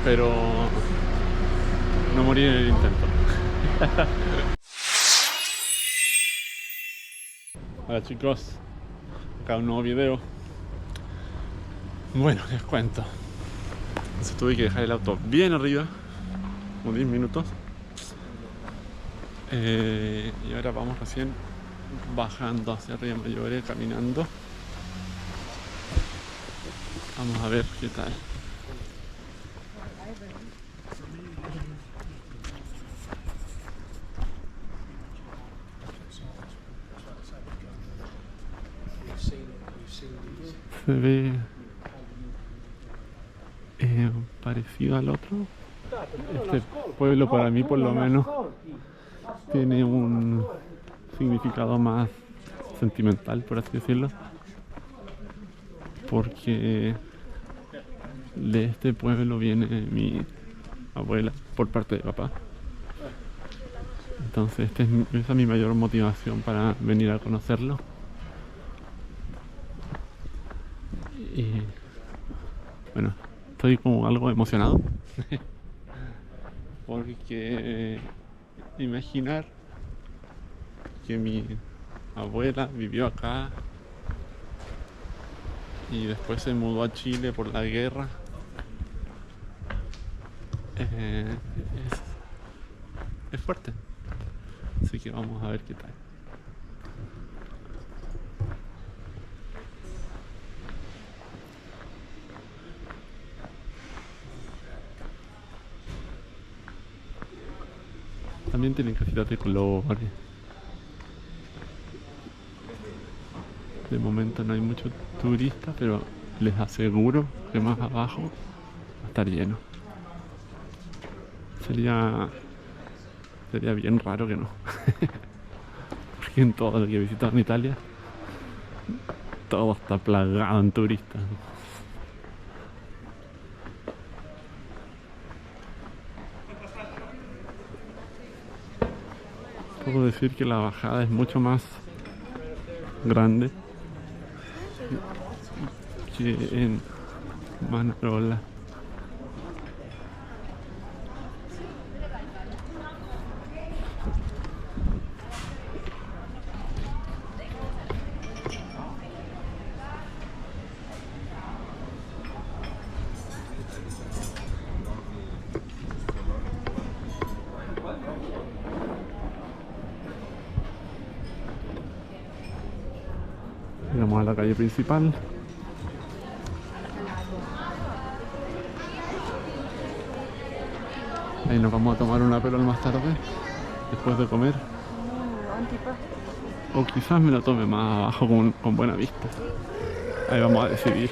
pero no morir en el intento. Hola chicos, acá un nuevo video. Bueno, les cuento. Entonces tuve que dejar el auto bien arriba, como 10 minutos. Y ahora vamos recién bajando hacia Río Mayobre, caminando. Vamos a ver qué tal. Se ve parecido al otro. Este pueblo, para mí por lo menos, tiene un significado más sentimental, por así decirlo, porque de este pueblo viene mi abuela por parte de papá. Entonces esa es mi mayor motivación para venir a conocerlo. Y bueno, estoy como algo emocionado porque imaginar que mi abuela vivió acá y después se mudó a Chile por la guerra, es fuerte. Así que vamos a ver qué tal. También tienen casitas de colores. De momento no hay muchos turistas, pero les aseguro que más abajo va a estar lleno. Sería bien raro que no. Porque en todo lo que he visitado en Italia, todo está plagado en turistas. Puedo decir que la bajada es mucho más grande que en Manarola. Llegamos a la calle principal. Ahí nos vamos a tomar una perol más tarde, después de comer. O quizás me lo tome más abajo con buena vista. Ahí vamos a decidir.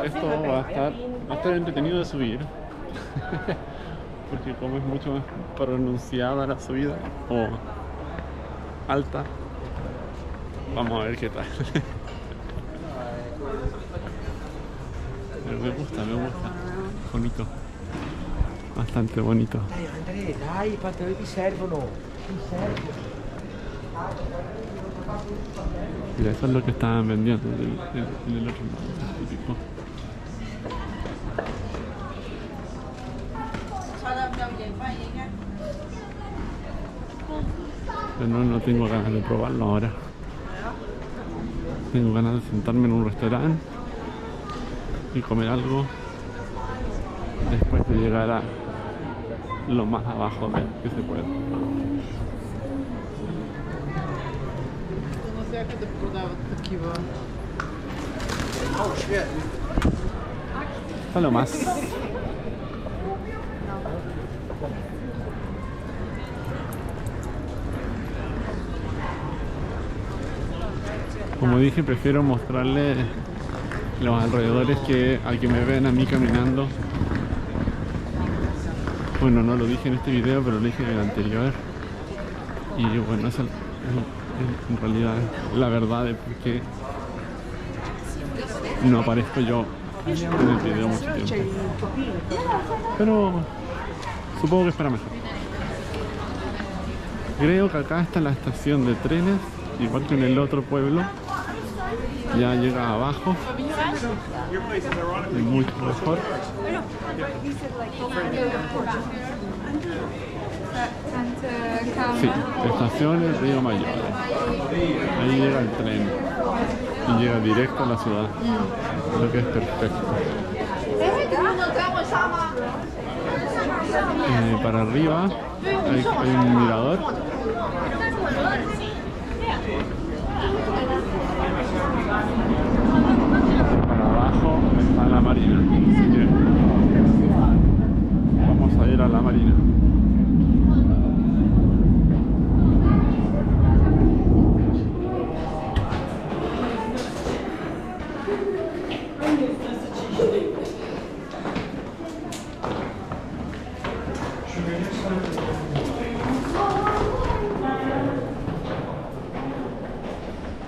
Esto va a estar entretenido de subir. Porque como es mucho más pronunciada la subida o alta, vamos a ver qué tal. Pero me gusta, bonito, bastante bonito. Dai, i pantaloni ti servono. Mira, eso es lo que estaban vendiendo en el otro lado, típico. Pero no tengo ganas de probarlo ahora. Tengo ganas de sentarme en un restaurante y comer algo después de llegar a lo más abajo que se pueda. Hasta lo más. Como dije, prefiero mostrarles los alrededores a que me ven a mí caminando. Bueno, no lo dije en este video, pero lo dije en el anterior. Y bueno, eso en realidad la verdad de por qué no aparezco yo en el video mucho tiempo. Pero supongo que es para mejor. Creo que acá está la estación de trenes, igual que en el otro pueblo. Ya llega abajo. Es mucho mejor. Sí, estaciones Río Mayor. Ahí llega el tren y llega directo a la ciudad. Creo que es perfecto. Para arriba hay un mirador. Para abajo está la marina. Así que vamos a ir a la marina.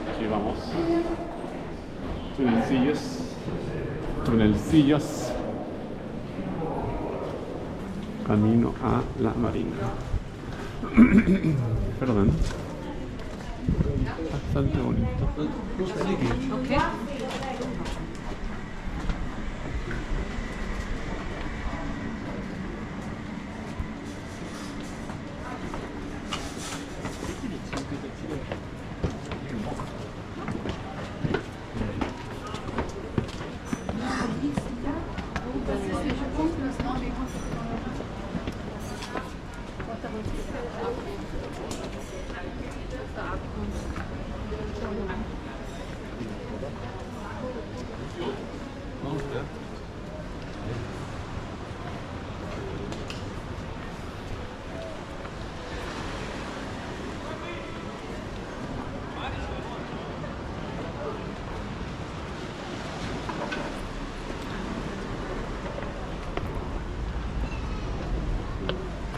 Aquí vamos. Tunelcillos. Camino a la marina. Perdón. Bastante bonito. Okay.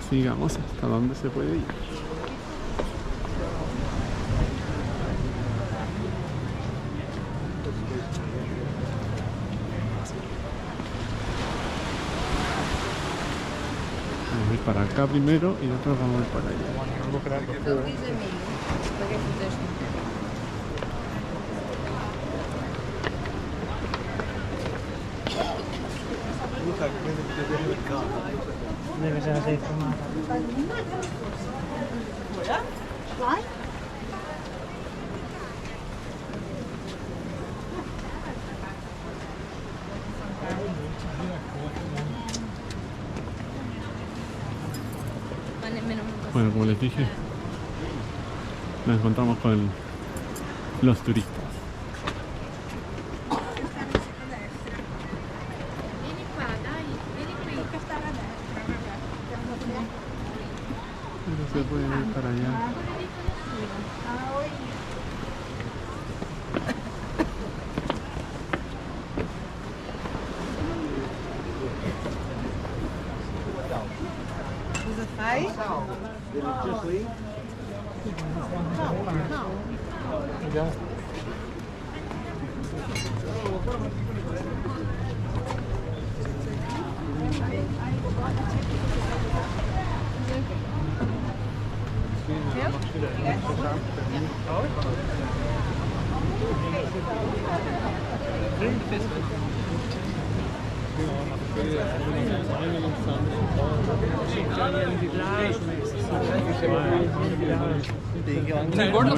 Sigamos hasta donde se puede ir. Vamos a ir para acá primero y nosotros vamos a ir para allá. Deve essere sei formata. Bueno, como les dije, nos encontramos con los turistas. Pero se pueden ir para allá. Você faz?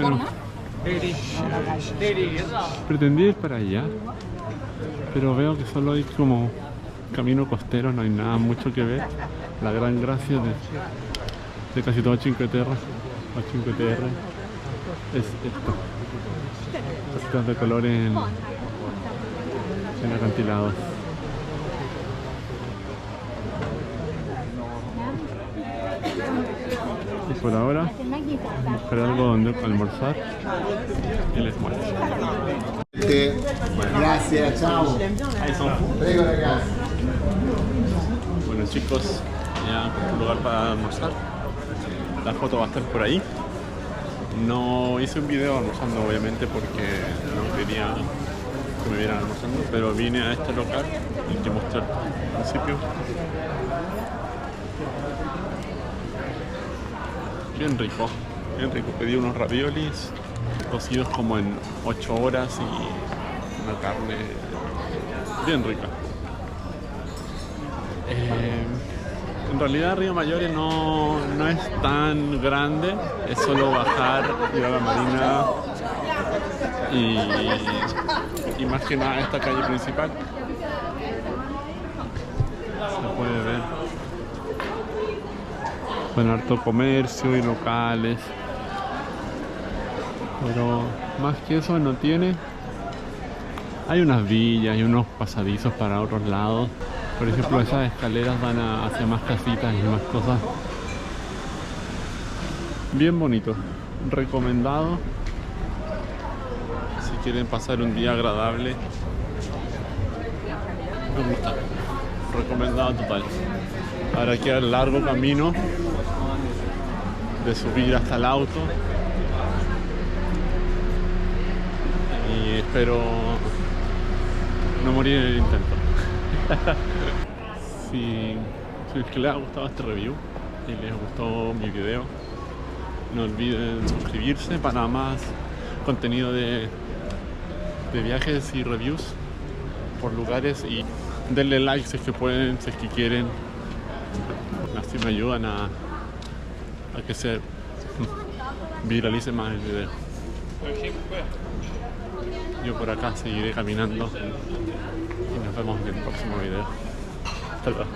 Bueno, pretendí ir para allá, pero veo que solo hay como camino costero, no hay nada mucho que ver. La gran gracia de casi todo Cinque Terre o Cinque Terre es esto, casitas de colores en acantilados. Y por ahora buscar algo donde almorzar y les muestro. Gracias, chao. Prego, ragazzi. Bueno chicos, ya un lugar para almorzar. La foto va a estar por ahí. No hice un video almorzando, obviamente, porque no quería que me vieran almorzando, pero vine a este local, el que mostré al principio. Bien rico, bien rico. Pedí unos raviolis cocidos como en 8 horas y una carne bien rica. En realidad Río Mayor no es tan grande, es solo bajar, ir a la marina y más que nada esta calle principal. Se puede ver con harto comercio y locales, pero más que eso no tiene. Hay unas villas y unos pasadizos para otros lados. Por ejemplo, esas escaleras van hacia más casitas y más cosas. Bien bonito, recomendado si quieren pasar un día agradable. Me gusta, recomendado total. Ahora queda el largo camino de subir hasta el auto y espero no morir en el intento. Si es que les ha gustado este review y les gustó mi video, no olviden suscribirse para más contenido de viajes y reviews por lugares, y denle like si es que pueden, si es que quieren. Así me ayudan a que se viralice más el video. Yo por acá seguiré caminando y nos vemos en el próximo video. Hasta luego.